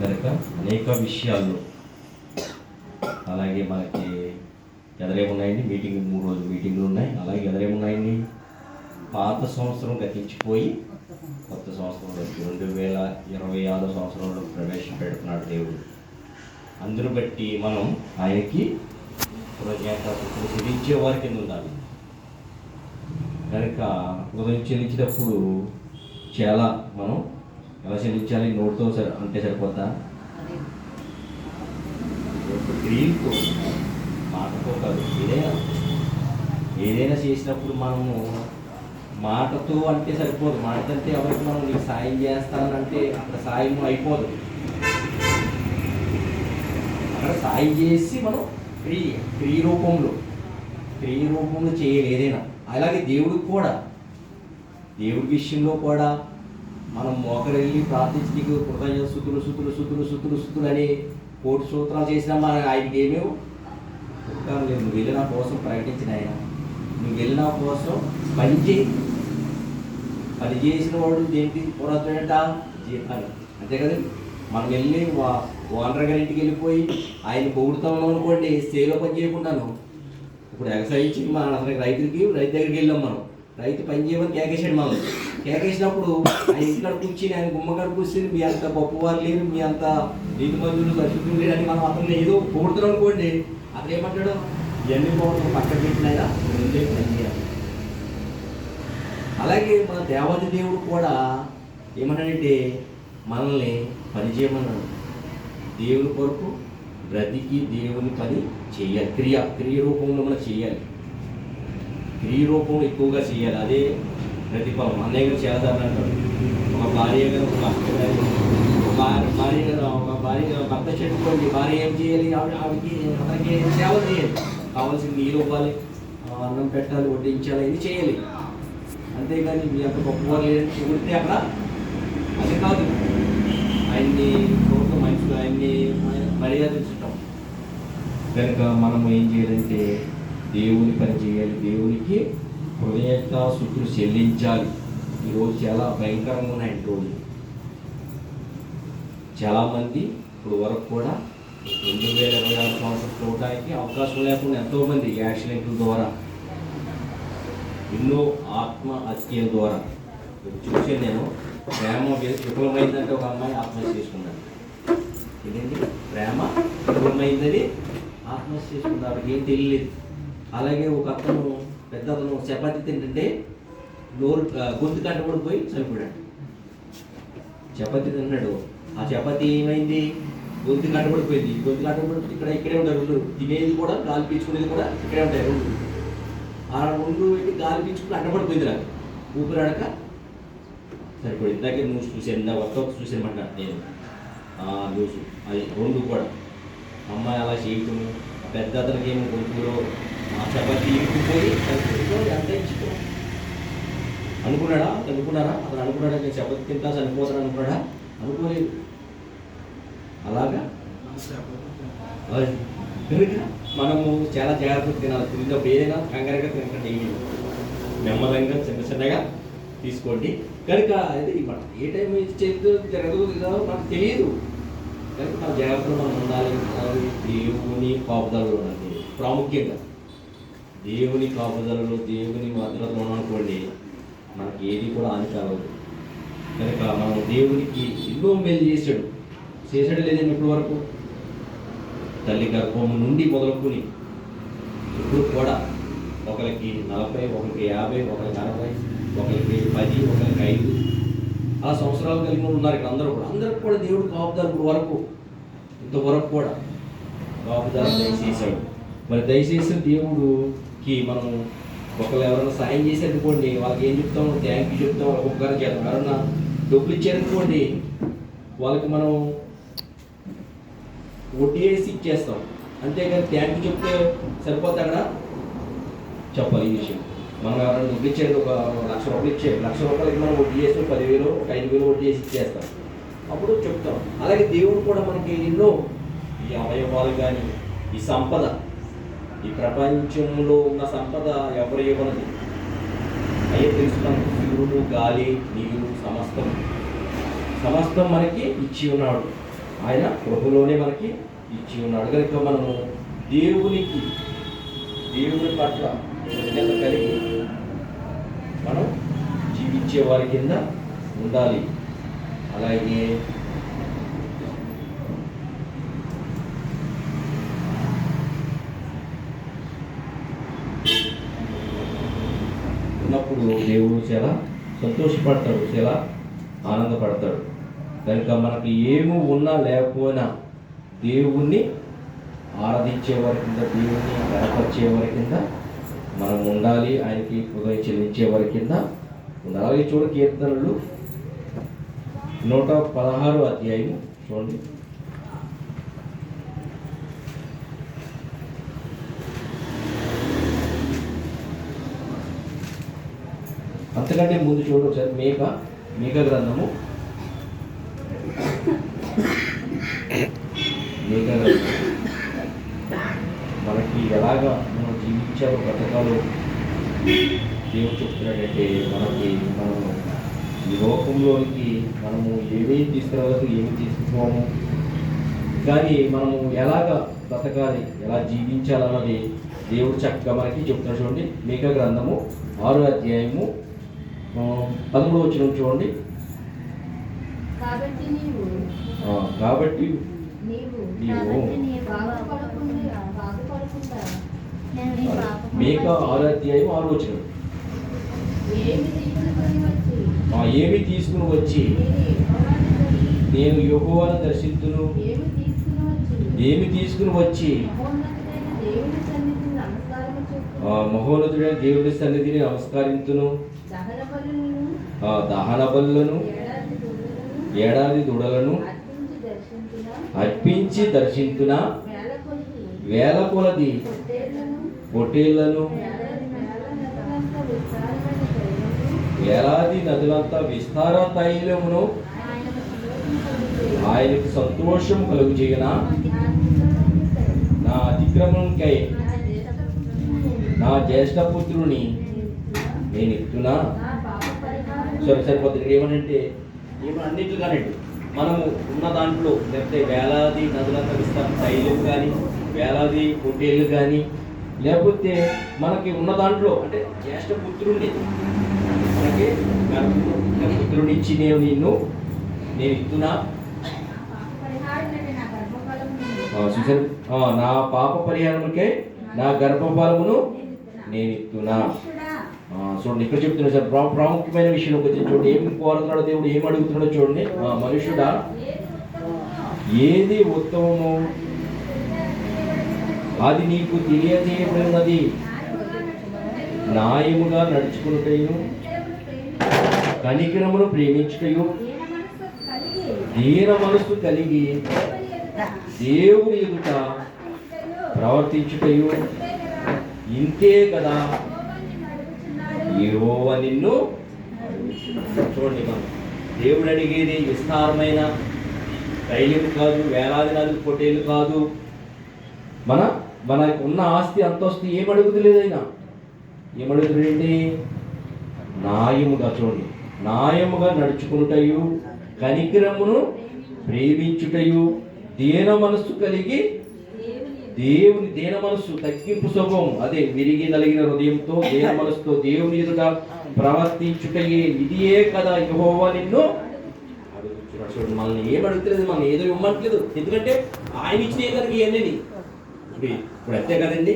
కనుక అనేక విషయాల్లో అలాగే మనకి ఎదురేమున్నాయండి, మీటింగ్ 3 రోజులు మీటింగ్లు ఉన్నాయి. అలాగే ఎదురేమున్నాయండి, పాత సంవత్సరం గతించిపోయి కొత్త సంవత్సరం 2026 సంవత్సరంలో ప్రవేశపెడుతున్నాడు దేవుడు. అందును బట్టి మనం ఆయనకి కృతజ్ఞతాస్తుతులు చెల్లించే వారి కింద ఉండాలి. కనుక ఉదయం చెల్లించేటప్పుడు చాలా మనం ఎలా చెల్లించాలి? నోటితో అంటే సరిపోతా, క్రియలతో, మాటతో కాదు. ఏదైనా చేసినప్పుడు మనము మాటతో అంటే సరిపోదు. మాటంటే ఎవరికి మనం నీకు సాయం చేస్తానంటే అక్కడ సాయం అయిపోదు. అక్కడ సాయం చేసి మనం క్రియ రూపంలో చేయాలి ఏదైనా. అలాగే దేవుడికి కూడా, దేవుడి విషయంలో కూడా మనం మోకరెళ్ళి ప్రార్థించి నీకు కృతజ్ఞత సుతులు అని 1 సూత్రాలు చేసినా ఆయనకి ఏమేమో ఉపకారం లేదు. నువ్వు వెళ్ళి నా కోసం ప్రకటించిన ఆయన, నువ్వు వెళ్ళి నా కోసం పని చేసిన వాడు దేనికి పురాతనట జీతాలు. అంతే కదండి. మనం వెళ్ళి ఓనర్ గారి ఇంటికి వెళ్ళిపోయి ఆయన పొగుడుతాం అనుకోండి, సేలో పని చేయకుండాను. ఇప్పుడు ఎగసాయించి మన అసలు రైతు దగ్గరికి వెళ్ళాం. మనం రైతు పని చేయమని కేకేసాడు. మనం కేకేసినప్పుడు ఆయన ఇంటికాడ కూర్చుని, ఆయన గుమ్మకాడ కూర్చుని మీ అంత గొప్పవారు లేరు, మీ అంత నీతి మందులు పరిశుద్ధులు లేరు అని మనం అతను ఏదో పొగుడుతున్నాం అనుకోండి. అతను ఏమంటాడు, ఇవన్నీ పోవడం పక్కన పెట్టినాయినా ముందే పని చేయాలి. అలాగే మన దేవాది దేవుడు కూడా ఏమన్నాడంటే మనల్ని పని చేయమన్నాడు. దేవుని కొరకు బ్రతికి దేవుని పని చేయాలి. క్రియ రూపంలో మనం చేయాలి. క్రియ రూపంలో ఎక్కువగా చేయాలి. అదే ప్రతిఫలం. అన్నయ్య గారు చేస్తారని అంటారు. ఒక భార్య గారు ఒక భార్య భర్త చెట్టుకోండి, భార్య ఏం చేయాలి? ఆవిడకి అతనికి సేవ చేయాలి. కావాల్సిన నీళ్ళు ఇవ్వాలి, అన్నం పెట్టాలి, వడ్డించాలి, ఇది చేయాలి. అంతేగాని మీ అంత గొప్పవారు లేదని చూడితే అక్కడ అది కాదు. ఆయన్ని చూడటం మనుషులు ఆయన్ని మర్యాదించటం. కనుక మనం ఏం చేయాలంటే దేవుని పని చేయాలి, దేవునికి హృదయస్థుతులు చెల్లించాలి. ఈరోజు చాలా భయంకరంగా ఉన్నాయండి రోజు. చాలామంది ఇప్పుడు వరకు కూడా 2026 సంవత్సరం చూడటానికి అవకాశం లేకుండా ఎంతోమంది యాక్సిడెంట్ల ద్వారా, ఎన్నో ఆత్మహత్యల ద్వారా చూసే నేను. ప్రేమ విఫలమైందంటే ఒక అమ్మాయి ఆత్మహత్య చేసుకున్నాడు. ఇదేంటి ప్రేమ విఫలమైందని ఆత్మహత్య చేసుకున్నాడు, ఏం తెలియలేదు. అలాగే ఒక అతను పెద్ద అతను చపాతీ తింటుంటే గొంతు కట్టబడిపోయి చనిపోయాడు. చపాతీ తిన్నాడు, ఆ చపాతీ ఏమైంది? గొంతు కట్టబడిపోయింది. గొంతు కట్టబడి ఇక్కడే ఉంటారు. తినేది కూడా గాలి పీల్చుకునేది కూడా ఇక్కడే ఉంటాయి. ఆ 2 పెట్టి గాలి పీల్చుకుని అడ్డపడిపోయింది. నాకు ఊపిరాడక సరిపోయింది. ఇందాకే న్యూస్ చూసాను, వర్కౌట్ చూసానమాట నేను. న్యూస్ అది 2 కూడా అమ్మాయి అలా చేయటం, పెద్ద అతనికి ఏమో గొంతులో ఆ చపాతీ ఇరుక్కుపోయి అంత ఇచ్చుకో అనుకున్నారా? అతను అనుకున్నాడా నేను చపాతీ తింటా చనిపోతాను అనుకున్నాడా? అనుకోలేదు. అలాగా కనుక మనము చాలా జాగ్రత్తగా తినాలి. తిన్నప్పుడు ఏదైనా కంగారుగా తినకండి, నెమ్మదంగా చిన్నగా తీసుకోండి. కనుక అది మనం ఏ టైం చేద్దో జరగదు మనకు తెలియదు. కనుక మన జాగ్రత్తలో మనం ఉండాలి. దేవుని కాపుదలలో ఉండాలి. ప్రాముఖ్యంగా దేవుని కాపుదలలో, దేవుని భద్రతలో అనుకోండి, మనకి ఏది కూడా హాని కావద్దు. కనుక మనం దేవునికి ఎన్నో మేలు చేశాడు లేదండి ఇప్పటి వరకు. తల్లి గర్భం నుండి మొదలుకొని ఇప్పుడు కూడా ఒకరికి 40, ఒకరికి 50, ఒకరికి 60, ఒకరికి 10, ఒకరికి 5 ఆ సంవత్సరాలు కలిగిన ఉన్నారు ఇక్కడ. అందరికి కూడా దేవుడు కాపుదల వరకు ఇంతవరకు కూడా కాపుదల దయచేశాడు. మరి దయచేసిన దేవుడికి మనం ఒకళ్ళు ఎవరైనా సాయం చేశారనుకోండి, వాళ్ళకి ఏం చెప్తాం? థ్యాంక్ యూ చెప్తాం. వాళ్ళకి ఉపకారం చేస్తాం. ఎవరన్నా డబ్బులు ఇచ్చారనుకోండి, వాళ్ళకి మనం వడ్డీ వేసి ఇచ్చేస్తాం. అంతేగాని థ్యాంక్ యూ చెప్తే సరిపోతే అక్కడ చెప్పాలి ఈ విషయం. మనం ఎవరైనా డబ్బులు ఇచ్చేది, ఒక 1,00,000 రూపాయలు ఇచ్చేది, 1,00,000 రూపాయలకి మనం వడ్డీ చేసి 10,000, ఒక 5,000 వడ్డీ చేసి ఇచ్చేస్తాం. అప్పుడు చెప్తాం. అలాగే దేవుడు కూడా మనకి ఎన్నో ఈ అవయవాలు కానీ, ఈ సంపద, ఈ ప్రపంచంలో ఉన్న సంపద ఎవరు ఇవ్వనది. అయ్యే తెలుసుకున్నాం. సూర్యుడు, గాలి, నీరు సమస్తం మనకి ఇచ్చి ఉన్నాడు. ఆయన ప్రభులోనే మనకి ఇచ్చి ఉన్నాడు. కనుక మనము దేవుని పట్ల కృతజ్ఞత కలిగి మనం జీవించే వారి కింద ఉండాలి. అలాగే ఉన్నప్పుడు దేవుడు చాలా సంతోషపడతాడు, చాలా ఆనందపడతాడు. కనుక మనకి ఏమి ఉన్నా లేకపోయినా దేవుణ్ణి ఆరాధించేవారి కింద, దేవుణ్ణి గణపరిచేవారి కింద మనం ఉండాలి. ఆయనకి హృదయం చెల్లించేవారి కింద ఉండాలి. అలాగే చూడ కీర్తనలు 116 అధ్యాయం చూడండి. అంతకంటే ముందు చూడండి ఒకసారి మేక గ్రంథము మనకి ఎలాగా మనం జీవించాలో బ్రతకాలో దేవుడు చెప్తున్నాడంటే మనము ఈ లోకంలోనికి మనము ఏమీ తీసుకురావద్దు, ఏమి తీసుకుపోము, కానీ మనము ఎలాగా బ్రతకాలి, ఎలా జీవించాలన్నది దేవుడు చక్కగా మనకి చెప్తున్నాడు. చూడండి మేక గ్రంథము 6వ అధ్యాయము 13వ వచనం చూడండి. కాబట్టి మేక 6వ అధ్యాయం 6వ వచనం. ఏమి తీసుకుని వచ్చి నేను యెహోవాను దర్శింతును, ఏమి తీసుకుని వచ్చి మహోన్నతుడైన దేవుని సన్నిధిని నమస్కరింతును, దహన బలులను ఏడాది దూడలను అర్పించి దర్శింతున, వేల కొలది పొట్టేళ్లను వేలాది నదులంతా విస్తార తైలమును ఆయనకు సంతోషం కలుగు చేయనా, నా అతిక్రమణకై నా జ్యేష్ఠపుత్రుని నేను ఇస్తున్నా. సరిపోతుంది. ఏమనంటే అన్నింటిలో కానండి మనము ఉన్న దాంట్లో, లేకపోతే వేలాది నదులంతా విస్తారం తైలం కానీ, వేలాది పొట్టేళ్ళు కానీ, లేకపోతే మనకి ఉన్న దాంట్లో అంటే జ్యేష్ఠపుత్రుడిని, మనకి పుత్రుడిచ్చి నేను ఇస్తున్నా. నా పాప పరిహారముకే నా గర్భఫలమును నేను ఇస్తున్నా. చూడండి ఇక్కడ చెప్తున్నా సార్, ప్రాముఖ్యమైన విషయంలోకి వచ్చి చూడండి. ఏం కోరుతున్నాడో దేవుడు, ఏం అడుగుతున్నాడో చూడండి. మనుషుడా, ఏది ఉత్తమము అది నీకు తెలియజేయబడినది, న్యాయముగా నడుచుకున్నటయు, కనికరమును ప్రేమించుటయు, దీన మనస్సు కలిగి దేవుని ఎదుట ప్రవర్తించుటయు, ఇంతే కదా యెహోవా నిన్ను. చూడండి, మనం దేవుడు అడిగేది విస్తారమైన తైలం కాదు, వేలాది నదులు పొట్టేలు కాదు, మనకు ఉన్న ఆస్తి అంతస్తు ఏమడుగుతలేదు. అయినా ఏమడుగుతుందండి? న్యాయముగా, చూడండి, న్యాయముగా నడుచుకుంటయు, కనికరమును ప్రేమించుటయు, దీన మనస్సు కలిగి దేవుని దీన మనస్సు, తగ్గింపు స్వభావం, అదే విరిగి నలిగిన హృదయంతో దీన మనస్సుతో దేవుని ఎదుట ప్రవర్తించుటయే, ఇదియే కదా యెహోవా నిన్ను అడుగుతున్నాడు. చూడండి, మనల్ని ఏం అడుగుతలేదు, మనం ఏదో ఇవ్వట్లేదు. ఎందుకంటే ఆయన ఇచ్చిన కనుక ఇవన్నీ ఇప్పుడు అంతే కదండి.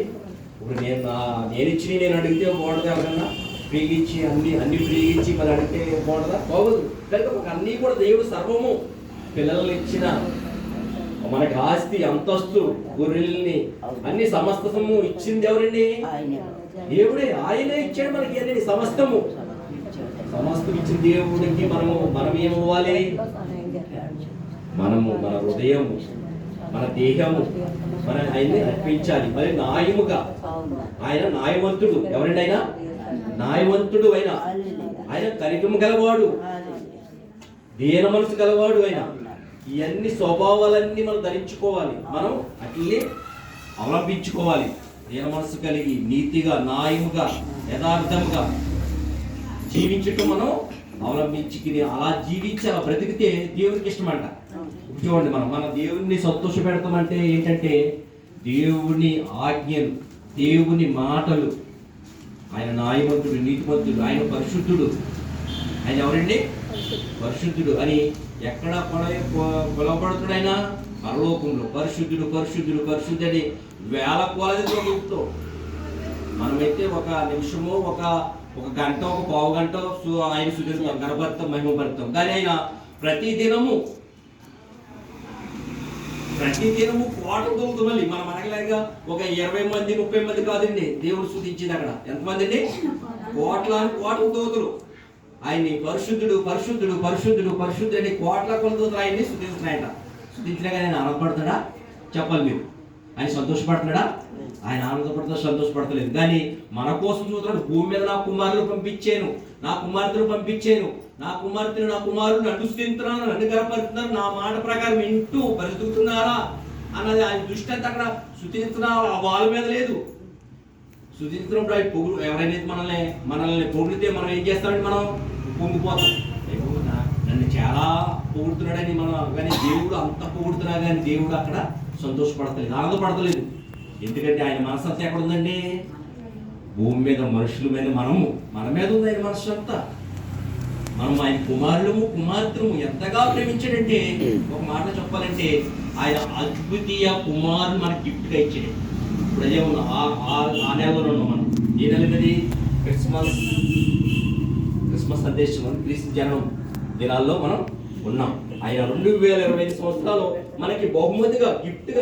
ఇప్పుడు నేను ఇచ్చి నేను అడిగితే బాగుంటుంది, ఎవరన్నా ఫ్రీగా ఇచ్చి అన్ని ఫ్రీగా ఇచ్చి మరి అడిగితే బాగుంటుందా? బాగోదు. కనుక మాకు అన్నీ కూడా దేవుడు సర్వము, పిల్లల్ని ఇచ్చిన, మనకి ఆస్తి అంతస్తు, గొర్రెల్ని, అన్ని సమస్తము ఇచ్చింది ఎవరండి? దేవుడే. ఆయనే ఇచ్చాడు మనకి అన్ని సమస్తం ఇచ్చిన దేవుడికి మనం ఏమవ్వాలి? మనము మన హృదయము, మన దేహము మన ఆయన్ని అర్పించాలి. మరి న్యాయముగా, ఆయన న్యాయవంతుడు. ఎవరండి ఆయన? న్యాయవంతుడు. ఆయన కనికరము గలవాడు, దీన మనసు గలవాడు. ఆయన ఇవన్నీ స్వభావాలన్నీ మనం ధరించుకోవాలి, మనం అట్లే అవలంబించుకోవాలి. దీన మనసు కలిగి నీతిగా, న్యాయముగా, యథార్థముగా జీవించటం మనం అవలంబించుకుని అలా జీవించి అలా బ్రతికితే దేవునికి ఇష్టమంట. చూడండి, మన దేవుణ్ణి సంతోష పెడతామంటే ఏంటంటే దేవుని ఆజ్ఞలు, దేవుని మాటలు. ఆయన న్యాయవంతుడు, నీతిమంతుడు, ఆయన పరిశుద్ధుడు. ఆయన ఎవరండి? పరిశుద్ధుడు అని ఎక్కడ కొలబడుతున్నాడు? ఆయన పరలోకంలో పరిశుద్ధుడు పరిశుద్ధుడు పరిశుద్ధుడు అని వేల కొలదితో చెప్తూ. మనమైతే ఒక నిమిషము, ఒక గంట, ఒక పావు గంట ఆయన సుధిస్తాం, గణపడతాం, మహిమపడతాం. కానీ ఆయన ప్రతిదినము కోటలతో మళ్ళీ మనలాగా ఒక 20 మంది 30 మంది కాదండి దేవుడు స్తుతించింది. అక్కడ ఎంతమంది అండి? కోట్ల దూతలు ఆయన్ని పరిశుద్ధుడు పరిశుద్ధుడు పరిశుద్ధుడు పరిశుద్ధుడు అని కోట్ల దూతలు ఆయన్ని స్తుతిస్తున్నాయట. స్తుతించినా కానీ ఆయన ఆనందపడుతున్నాడా? చెప్పాలి మీరు. ఆయన సంతోషపడుతున్నాడా? ఆయన ఆనందపడుతున్నా, సంతోషపడతలేదు. కానీ మన కోసం చూస్తున్నాడు. భూమి మీద నా కుమారులు పంపించాను, నా కుమార్తెను పంపించాను, నా కుమార్తెను నా కుమారుడు నన్ను స్తుతిస్తున్నాను, నన్ను గర్వపడుతున్నారు, నా మాట ప్రకారం వింటూ బ్రతుకుతున్నారా అన్నది ఆయన దృష్టి అంతా అక్కడ. స్తుతిస్తున్నా వాళ్ళ మీద లేదు. స్తుతిస్తున్నప్పుడు అవి పొగుడు. ఎవరైనా మనల్ని పొగిడితే మనం ఏం చేస్తామంటే మనం పొంగిపోతాం. నన్ను చాలా పొగుడుతున్నాడని మనం. కానీ దేవుడు అంత పొగుడుతున్నా కానీ దేవుడు అక్కడ సంతోషపడతలేదు, ఆనందపడతలేదు. ఎందుకంటే ఆయన మనస్సు ఎక్కడ ఉందండి? భూమి మీద, మనుషుల మీద, మన మీద ఉంది ఆయన మనస్సు అంతా. మనం ఆయన కుమారులము కుమార్తెము ఎంతగా ప్రేమించాడంటే, ఒక మాట చెప్పాలంటే ఆయన అద్వితీయ కుమారుడు మనకి గిఫ్ట్గా ఇచ్చాడు. ఇప్పుడు అదే ఉన్నాం, ఆ నెలలో ఉన్నాం మనం. ఏ నెల ఇది? క్రిస్మస్ సందేశం, క్రీస్తు జనం దినాల్లో మనం ఉన్నాం. ఆయన 2025 సంవత్సరాలు మనకి బహుమతిగా, గిఫ్ట్గా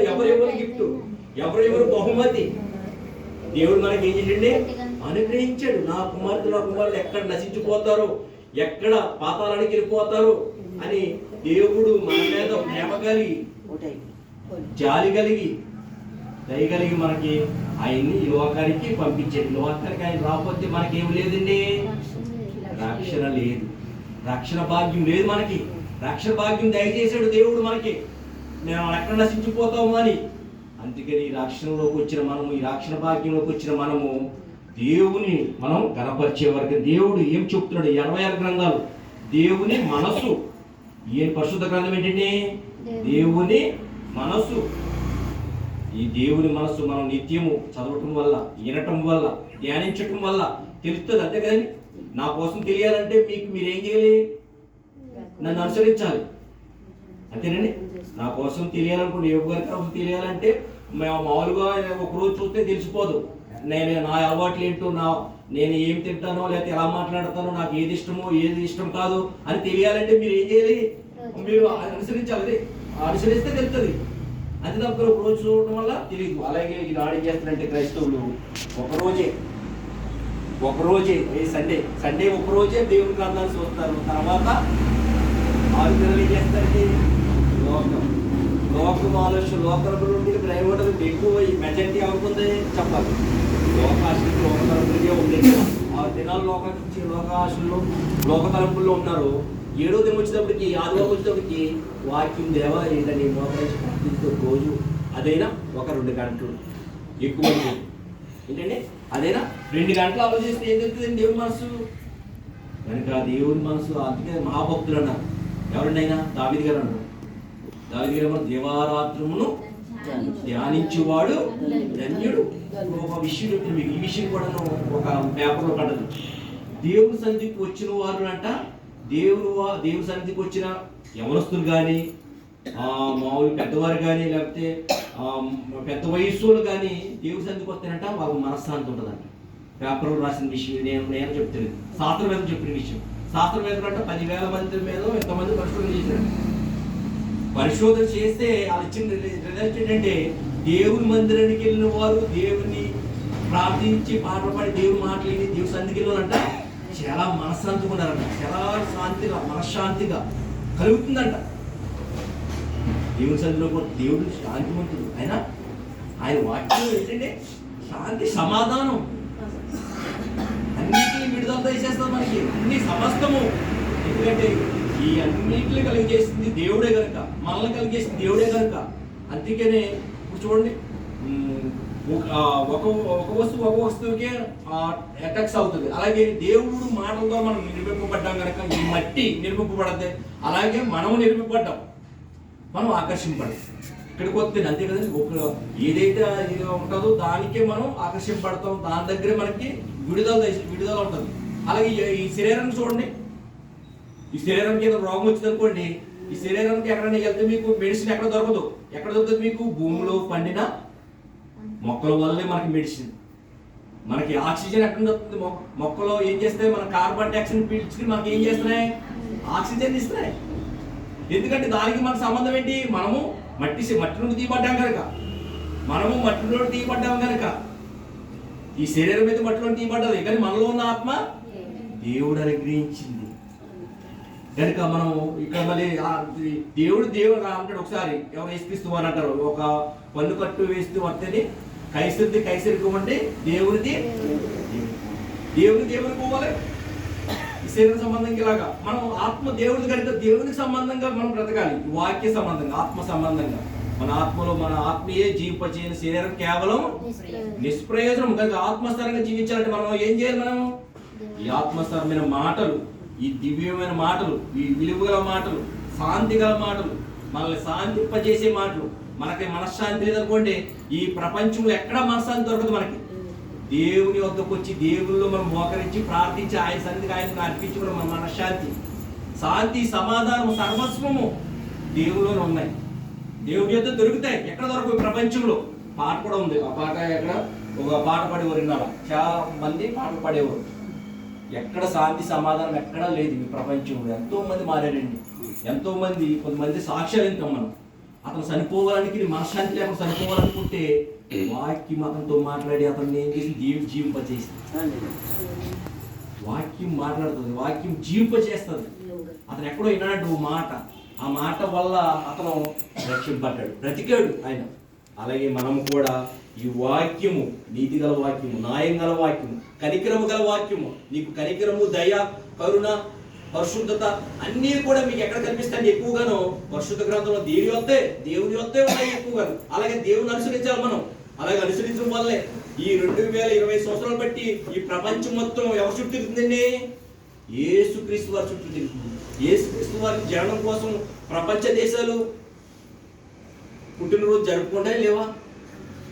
ఎవరెవరు బహుమతి దేవుడు మనకి ఏం చేయండి? అనుగ్రహించాడు. నా కుమారులు ఎక్కడ నశించిపోతారు, ఎక్కడ పాతాళానికి వెళ్ళిపోతారు అని దేవుడు మన మీద ప్రేమ కలిగి, జాలి కలిగి, దయ కలిగి మనకి ఆయన్ని ఈ లోకానికి పంపించాడు. లోకానికి ఆయన రాకపోతే మనకేం లేదండి, రక్షణ లేదు, రక్షణ భాగ్యం లేదు మనకి. రక్షణ భాగ్యం దయచేశాడు దేవుడు మనకి, మేము ఎక్కడ నశించిపోతాము అని. అందుకని ఈ రక్షణలోకి వచ్చిన మనము, ఈ రక్షణ భాగ్యంలోకి వచ్చిన మనము దేవుని మనం గణపరిచే వరకు దేవుడు ఏం చెప్తున్నాడు? 26 గ్రంథాలు దేవుని మనసు. ఏ పరిశుద్ధ గ్రంథం ఏంటండి? దేవుని మనసు. ఈ దేవుని మనసు మనం నిత్యము చదవటం వల్ల, వినటం వల్ల, ధ్యానించటం వల్ల తెలుస్తుంది. అంతే కదండి. నా కోసం తెలియాలంటే మీరేం చేయాలి? నన్ను అనుసరించాలి. అంతేనండి. నా కోసం తెలియాలనుకోండి, యోగ గారి కోసం తెలియాలంటే మామూలుగా ఒకరోజు చూస్తే తెలిసిపోదు. నా అలవాట్లు ఏంటో, నేను ఏం తింటానో, లేకపోతే ఎలా మాట్లాడతానో, నాకు ఏది ఇష్టమో ఏది ఇష్టం కాదు అని తెలియాలంటే మీరు ఏం చేయాలి? మీరు అనుసరించాలి. అనుసరిస్తే తెలుస్తుంది. అది తప్ప ఒక రోజు చూడటం వల్ల తెలియదు. అలాగే ఈనాడు ఏం చేస్తారంటే క్రైస్తవులు ఒకరోజే సండే ఒకరోజే దేవుని గ్రంథాన్ని చూస్తారు. తర్వాత 6 నెలలు ఏం చేస్తారండి? లోకం ఆలోచన, లోకరముల నుండి ప్రేమటలు ఎక్కువ మెజారిటీ అవుతుంది చెప్పాలి. లోకాశలు లోకతలంపులుగా ఉండేది. 6 దినాలు లోకాశల్లో లోకతలంపుల్లో ఉన్నారు. 7వ దినం వచ్చేటప్పటికి, ఆదివారం వచ్చేటప్పటికి వాక్యం దేవా ఏంటని మోకరించి ప్రార్థించే రోజు అదైనా ఒక 2 గంటలు ఎక్కువ ఏంటండి. అదైనా 2 గంటలు ఆలోచిస్తే ఏం జరుగుతుందండి? దేవుని మనసు కనుక దేవుని మనసు. అందుకే మహాభక్తులు అన్నారు. ఎవరండి? అయినా దావీదు గారు అన్నారు. దావీదు గారు దేవారాత్రమును ధ్యానించువాడు ధన్యుడు. ఒక విషయం చెప్తుంది మీకు. ఈ విషయం కూడా ఒక పేపర్లో పడ్డది. దేవుని సన్నిధికి వచ్చిన వారు అంట, దేవుని సన్నిధికి వచ్చిన యవనస్తులు కానీ, మామూలు పెద్దవారు కానీ, లేకపోతే పెద్ద వయస్సులు కానీ దేవుని సన్నిధికి వస్తారంట, వాళ్ళ మనశ్శాంతి ఉంటుందంట. పేపర్లో రాసిన విషయం నేను చెప్తాను. శాస్త్రవేత్త చెప్పిన విషయం. శాస్త్రవేత్తలు అంటే 10,000 మంది మీద ఎంతమంది పరిశోధన చేశారు. పరిశోధన చేస్తే వాళ్ళు ఇచ్చిన రిజల్ట్ ఏంటంటే, దేవుని మందిరానికి వెళ్ళిన వారు, దేవుని ప్రార్థించి పాటలు పాడి దేవుని మాటలేని దేవుని సన్నిధికి వెళ్ళారంట, చాలా మనశ్శాంతిగా ఉన్నారంట. చాలా శాంతిగా, మనశ్శాంతిగా కలుగుతుందంట. దేవుని సన్నిధిలో కూడా దేవుడు శాంతివంతుడు. ఆయన వాక్యం ఏంటంటే శాంతి, సమాధానం, అన్నిటిని విడుదల చేసేస్తారు మనకి, అన్ని సమస్తము. ఎందుకంటే ఈ అన్నింటిని కలిగజేసింది దేవుడే కనుక, మనల్ని కలిగేసింది దేవుడే కనుక. అందుకనే ఇప్పుడు చూడండి, ఒక ఒక వస్తువుకి అటాక్స్ అవుతుంది. అలాగే దేవుడు మాటలతో మనం నిర్మింపబడ్డాం కనుక ఈ మట్టి నిర్మింపబడద్ది, అలాగే మనము నిర్మింపబడ్డాం, మనం ఆకర్షింపబడ్డాం. ఇక్కడికి వస్తుంది అంతే కదండి. ఏదైతే ఇది ఉంటుందో దానికే మనం ఆకర్షింపబడతాం, దాని దగ్గరే మనకి విడుదల ఉంటుంది. అలాగే ఈ శరీరాన్ని చూడండి, ఈ శరీరానికి ఏదో రోగం వచ్చింది అనుకోండి, ఈ శరీరానికి ఎక్కడైనా వెళ్తే మీకు మెడిసిన్ ఎక్కడ దొరకదు. ఎక్కడ దొరుకుతుంది మీకు? భూమిలో పండిన మొక్కల వల్లే మనకి మెడిసిన్. మనకి ఆక్సిజన్ ఎక్కడ దొరుకుతుంది? మొక్కలు ఏం చేస్తాయి? మన కార్బన్ డైఆక్సైడ్ పీల్చుకుని మనకి ఏం చేస్తున్నాయి? ఆక్సిజన్ ఇస్తున్నాయి. ఎందుకంటే దానికి మన సంబంధం ఏంటి? మనము మట్టి నుండి తీయబడ్డాం కనుక, మనము మట్టి నుండి తీయబడ్డాం కనుక ఈ శరీరం అయితే మట్టిలో తీయబడ్డది, కానీ మనలో ఉన్న ఆత్మ దేవుడు అనుగ్రహించింది కనుక మనం ఇక్కడ మళ్ళీ దేవుడు అంటాడు. ఒకసారి ఎవరు యేసుక్రీస్తు అని అంటారు, ఒక పన్ను కట్టు వేస్తూ వస్తేనే కైసరిది కైసరికి ఇవ్వండి, దేవుడికి పోవాలి. ఈ శరీర సంబంధంగా ఇలాగా మనం ఆత్మ దేవుడిది కనుక దేవునికి సంబంధంగా మనం బ్రతకాలి. వాక్య సంబంధంగా, ఆత్మ సంబంధంగా. మన ఆత్మలో మన ఆత్మీయే జీవింపచేయని శరీరం కేవలం నిష్ప్రయోజనం కనుక ఆత్మస్థరంగా జీవించాలంటే మనం ఏం చేయాలి? మనం ఈ ఆత్మస్థరమైన మాటలు, ఈ దివ్యమైన మాటలు, ఈ విలువగల మాటలు, శాంతి గల మాటలు, మనల్ని శాంతింపజేసే మాటలు. మనకి మనశ్శాంతి లేదనుకోండి, ఈ ప్రపంచంలో ఎక్కడ మనశ్శాంతి దొరకదు మనకి. దేవుని వద్దకు వచ్చి దేవుళ్ళు మనం మోకరించి ప్రార్థించి ఆయన సన్నిధికి ఆయనకు అర్పించుకోవడం మన మనశ్శాంతి. శాంతి, సమాధానం, సర్వస్వము దేవులోనే ఉన్నాయి. దేవుడి యొద్ద దొరుకుతాయి. ఎక్కడ దొరకవు ప్రపంచంలో. పాట కూడా ఉంది. ఆ పాట ఎక్కడ ఒక పాట పాడేవారు విన్నారా? చాలా మంది పాటలు పాడేవారు. ఎక్కడ శాంతి సమాధానం ఎక్కడా లేదు ఈ ప్రపంచంలో. ఎంతో మంది మారారండి, ఎంతో మంది. కొంతమంది సాక్ష్యాలు వింటాం మనం. అతను చనిపోవడానికి మనశ్శాంతి లేకుండా చనిపోవాలనుకుంటే వాక్యం అతనితో మాట్లాడి అతన్ని ఏం చేసి జీవింపజేస్తుంది. వాక్యం మాట్లాడుతుంది, వాక్యం జీవింపజేస్తుంది. అతను ఎక్కడో విన్నాడు మాట, ఆ మాట వల్ల అతను రక్షింపడ్డాడు, బ్రతికాడు ఆయన. అలాగే మనం కూడా ఈ వాక్యము, నీతి గల వాక్యము, న్యాయం గల వాక్యము, కనికరము గల వాక్యము, నీకు కనికరము, దయ, కరుణ, పరిశుద్ధత అన్నీ కూడా మీకు ఎక్కడ కనిపిస్తాయి? ఎక్కువగాను పరిశుద్ధ గ్రంథంలో దేవుని వద్దే ఉన్నాయి ఎక్కువగాను. అలాగే దేవుని అనుసరించాలి మనం. అలాగే అనుసరించడం వల్లే ఈ 2020 సంవత్సరాలు బట్టి ఈ ప్రపంచం మొత్తం ఎవరు చుట్టూ తిరుగుతుందండి? యేసుక్రీస్తు వారి చుట్టూ తిరుగుతుంది. యేసుక్రీస్తు వారి జననం కోసం ప్రపంచ దేశాలు పుట్టినరోజు జరుపుకుంటాయి లేవా?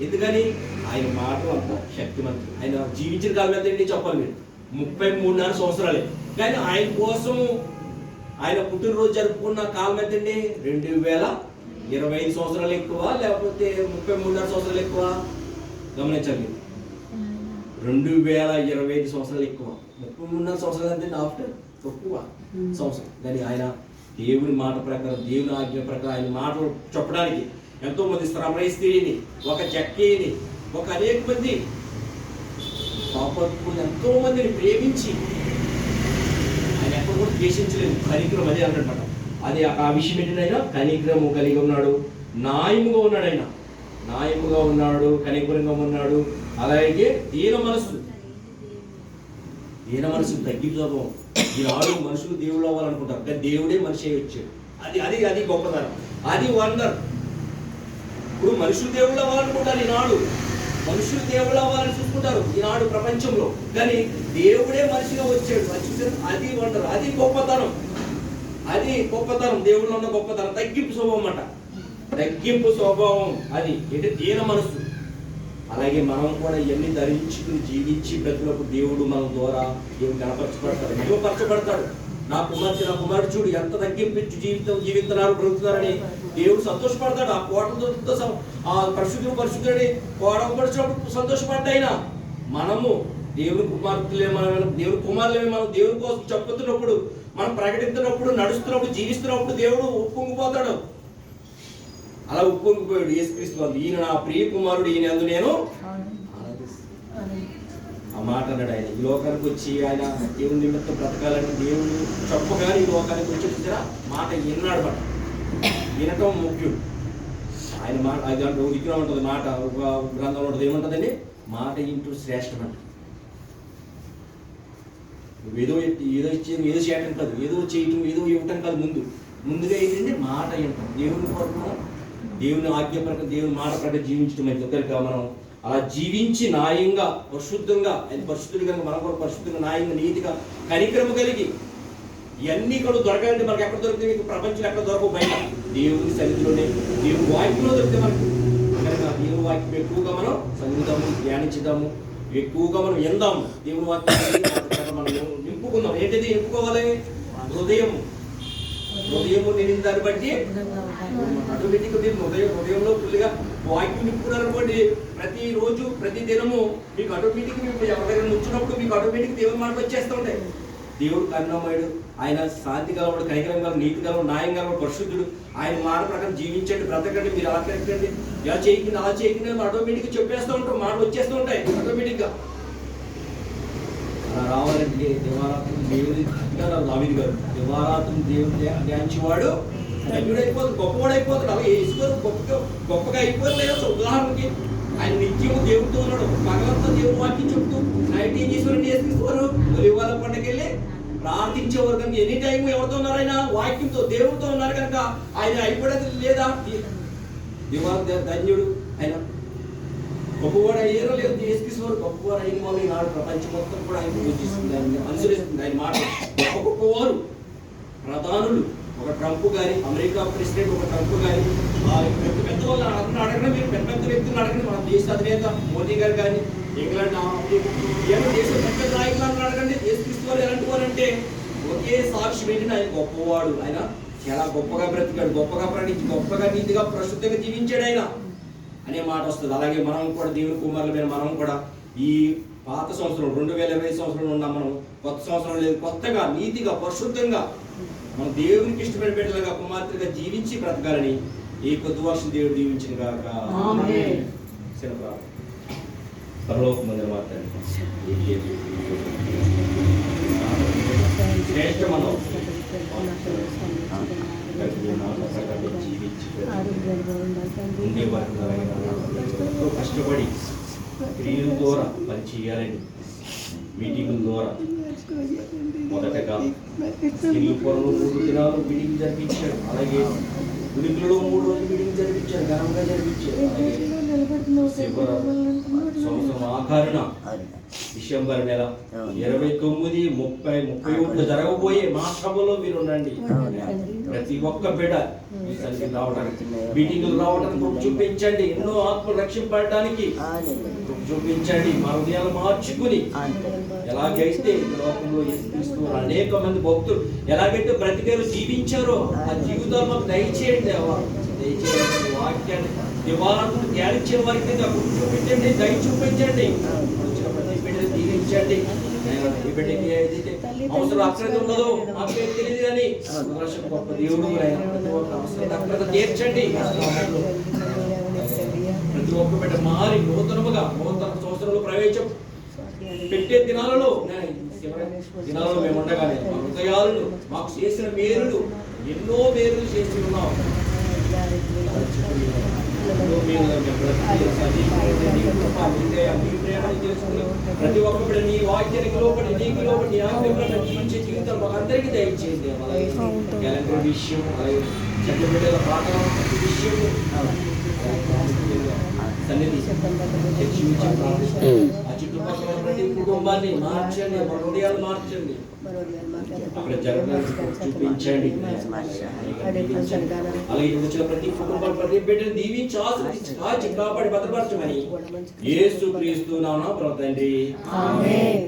ఎందుకని? ఆయన మాట అంత శక్తిమంతుడు. ఆయన జీవించిన కాలం ఎంత ఏంటి చెప్పాలి మీరు? 33 సంవత్సరాలే. కానీ ఆయన కోసము ఆయన పుట్టినరోజు జరుపుకున్న కాలం ఎంతండి? 2025 సంవత్సరాలు ఎక్కువ లేకపోతే 33 సంవత్సరాలు ఎక్కువ? గమనించండి, 2025 సంవత్సరాలు ఎక్కువ. 33 సంవత్సరాలు అంటే ఆఫ్టర్ తక్కువ సంవత్సరం. కానీ ఆయన దేవుని మాట ప్రకారం, దేవుని ఆజ్ఞ ప్రకారం ఆయన మాటలు చెప్పడానికి ఎంతో మంది శ్రమణ స్త్రీని, ఒక జక్కీని, ఒక అనేక మంది పాపకులు ఎంతో మందిని ప్రేమించి ఆయన ఎక్కడ కూడా ద్వేషించలేదు. కనికరం అదే అంటాడు. అది ఆ విషయం ఏంటంటే ఆయన కనికరము కలిగి ఉన్నాడు, న్యాయముగా ఉన్నాడు. ఆయన న్యాయముగా ఉన్నాడు, కనికరంగా ఉన్నాడు. అలాగే దీన మనసు తగ్గి స్వభావం. ఈనాడు మనుషులు దేవుడు అవ్వాలనుకుంటారు, కానీ దేవుడే మనిషి అయి వచ్చాడు. అది గొప్పతనం, అది వండర్. ఇప్పుడు మనుషులు దేవుళ్ళు అవ్వాలనుకుంటారు ఈనాడు, మనుషులు దేవుళ్ళు అవ్వాలని చూసుకుంటారు ఈనాడు ప్రపంచంలో, కానీ దేవుడే మనిషిగా వచ్చాడు. అది వండర్, అది గొప్పతనం, దేవుళ్ళు ఉన్న గొప్పతనం. తగ్గింపు స్వభావం అన్నమాట, తగ్గింపు స్వభావం. అది ఏంటి? దీన మనసు. అలాగే మనం కూడా ఇవన్నీ ధరించుకుని జీవించి బ్రతుకులకు దేవుడు మన ద్వారా దేవుడు కనపరచబడతాడు, మహిమపరచబడతాడు. నా కుమారుడు చూడు ఎంత తగ్గింపించి జీవిస్తున్నారు, బ్రతుకుతున్నారని దేవుడు సంతోషపడతాడు. ఆ కోటలతో ఆ పరిశుద్ధుడని కోడపరిచినప్పుడు సంతోషపడ్డాయినా మనము దేవుని కుమార్తెలే, దేవుని కుమారులే. మనం దేవుని కోసం చెప్పుతున్నప్పుడు, మనం ప్రకటిస్తున్నప్పుడు, నడుస్తున్నప్పుడు, జీవిస్తున్నప్పుడు దేవుడు ఉప్పొంగిపోతాడు. అలా ఉప్పొంగిపోయాడు యేసుక్రీస్తు వాళ్ళు. ఈయన నా ప్రియ కుమారుడు, ఈయన యందు నేను ఆ మాట అన్నాడు. ఆయన ఈ లోకానికి వచ్చి ఆయన దేవుని నిమిత్తం బ్రతకాలని దేవుడు చెప్పగానే ఈ లోకానికి వచ్చి మాట విన్నాడు. మాట వినటం ముఖ్యం. ఆయన మాట అది అంటే ఉదికిన ఉంటుంది మాట, ఒక గ్రంథంలో ఉంటుంది. ఏముంటుందండి? మాట ఇంటూ శ్రేష్టం అంట. ఏదో ఇచ్చేది, ఏదో చేయటం కాదు, ఏదో చేయటం, ఏదో ఇవ్వటం కాదు. ముందుగా ఏంటంటే మాట వింటాం. దేవుని కొరకు, దేవుని ఆజ్ఞ ప్రకారం, దేవుని మాట ప్రకారం జీవించడం అయితే కనుక మనం అలా జీవించి న్యాయంగా పరిశుద్ధంగా, ఆయన పరిశుద్ధుడు కనుక మనం కూడా పరిశుద్ధంగా న్యాయంగా నీతిగా కనికరము కలిగి ఇవన్నీ కూడా దొరకాలంటే మనకు ఎక్కడ దొరుకుతాయి? మీకు ప్రపంచంలో ఎక్కడ దొరకవు, బయట దేవుని సన్నిధిలోనే దేవుని వాక్యంలో దొరికితే మనకు. కనుక దేవుని వాక్యం ఎక్కువగా మనం చదువుదాము, ధ్యానించుదాము, ఎక్కువగా మనం విందాము. దేవుని వాక్యం మనం నింపుకుందాం. ఏంటిది నింపుకోవాలి? హృదయము నిండిన దాన్ని బట్టి ఆటోమేటిక్గా మీరు హృదయంలో ఫుల్గా వాక్యం నింపుకున్నారనుకోండి, ప్రతిరోజు ప్రతి దినము మీకు ఆటోమేటిక్గా మీకు ఎవరైనా వచ్చినప్పుడు మీకు ఆటోమేటిక్ దేవుని మాట వచ్చేస్తూ ఉంటాయి. దేవుడు కరుణామయుడు, ఆయన శాంతి గలవాడు, కనికరం గలవాడు, నీతి గలవాడు, న్యాయం గలవాడు, పరిశుద్ధుడు. ఆయన మాట ప్రకారం జీవించండి, బ్రతకండి. మీరు అలా తిరగండి, ఇలా చేయకండి, అలా చేయకండి, ఆటోమేటిక్గా చెప్పేస్తూ ఉంటాం, మాటలు వచ్చేస్తూ ఉంటాయి ఆటోమేటిక్గా. అలా రావాలంటే దివారాత్రులు దేవుడి దావీదు గారు దివారాత్రులు దేవుడు ధ్యానించేవాడు ధన్యుడైపోతుంది, గొప్పవాడు అయిపోతాడు. అలా వేసుకోరు గొప్పగా అయిపోలేదు. ఉదాహరణకి ఆయన నిత్యము దేవుడితో ఉన్నాడు, భగవంతో దేవుడు వాక్యం చెప్తూ నైట్ ఏం చేసేవారు? వేసుకోరు ఒలివాల పండుగ వెళ్ళి ప్రార్థించేవారు. కనుక ఎనీ టైం ఎవరితో ఉన్నారు? ఆయన వాక్యంతో దేవుడితో ఉన్నారు కనుక ఆయన అయిపోయేది లేదా? ధన్యుడు ఆయన. గొప్పవాడు అయ్యారో లేదు, తీసుకునేవారు గొప్పవాడు అయిన వాళ్ళు ఈనాడు ప్రపంచం మొత్తం కూడా ఆయన పూజిస్తుంది, ఆయన అనుసరిస్తుంది. ఆయన మాట గొప్పవారు ప్రధానులు, ఒక ట్రంప్ గారి, అమెరికా ప్రెసిడెంట్ ఒక ట్రంప్ గారి, పెద్ద పెద్ద వాళ్ళు అడగడం, మీరు పెద్ద పెద్ద వ్యక్తులు అడగండి. మన దేశ అధినేత మోదీ గారు కానీ, ఇంగ్లాండ్ దేశ పెద్ద పెద్ద నాయకులను అడగండి. తీసుకునేవారు ఎలాంటి వారు అంటే ఒకే సాక్షి ఏంటంటే ఆయన గొప్పవాడు, ఆయన చాలా గొప్పగా బ్రతికాడు, గొప్పగా ప్రణించి, గొప్పగా నీతిగా ప్రశుద్ధంగా జీవించాడు ఆయన అనే మాట వస్తుంది. అలాగే మనం కూడా దేవుని కుమారులమైన మనం కూడా ఈ పాత సంవత్సరం 2020 సంవత్సరంలో ఉన్నాం. మనం కొత్త సంవత్సరం లేదు, కొత్తగా నీతిగా పరిశుద్ధంగా మనం దేవునికి ఇష్టమైన బిడ్డలుగా కుమార్తెగా జీవించి బ్రతకాలని ఈ కొద్ది వర్షం దేవుడు దీవించిన గాక. పరలోకమందున మాట్లాడి శ్రేష్ఠ మనం కష్టపడి క్రియల ద్వారా పని చేయాలని మీటింగుల ద్వారా మొదటగా సింగపూర్లో 3 దినాలు మీటింగ్ జరిపించాడు. అలాగే ఉనికిలో 3 రోజులు మీటింగ్ జరిపించారు, ఘనంగా జరిపించారు. సంవత్సరం ఆఖరున డిసెంబర్ నెల 29, 30, 31 జరగబోయే మా సభలో మీరు ఉండండి. ప్రతి ఒక్క బిడ్డ ఈ సన్నిధికి రావడానికి, మీటింగులు రావడానికి చూపించండి. ఎన్నో ఆత్మలు రక్షింపడానికి చూపించండి. మా హృదయాలు మార్చుకుని ఎలాగైతే లోకంలో యేసుక్రీస్తు అనేక మంది భక్తులు ఎలాగైతే బ్రతికారో జీవించారో ఆ జీవితాలు మాకు దయచేయండి. దయచేయండి వాక్యాన్ని దివారాత్రులు ధ్యానించే వారికి చూపించండి, దయ చూపించండి. దీవించండి. ఈ బిడ్డకి ఏదైతే అవసరం అక్రత ఉన్నదో మాకు తెలియదు కానీ గొప్ప దేవుడు అక్రత తీర్చండి. ప్రతి ఒక్క బిడ్డ మారి నూతన సంవత్సరంలో ప్రవేశం పెట్టే దినాలలో మేము ఉండగానే మా హృదయాలను మాకు చేసిన మేలులు ఎన్నో మేలులు చేసి ఉన్నాం. ప్రతి ఒక్క బిడ్డ నీ వాక్యానికి లోపడి, నీకు లోపడి, నీ ఆజ్ఞ జీవించే జీవితం మాకు అందరికీ దయచేయండి. అలాగే విషయం, అలాగే చెట్ల బిడ్డల పాట విషయం సన్నిధి ఆ చుట్టుపక్కల ప్రతి కుటుంబాన్ని మార్చండి, మా హృదయాలు మార్చండి, అక్కడ జరగడానికి చూపించండి. అలాగే వచ్చిన ప్రతి కుటుంబం ప్రతి బిడ్డను దీవించి ఆశీర్వదించి కాచి కాపాడి భద్రపరచమని యేసుక్రీస్తు నామమున ప్రార్థించి ఆమేన్.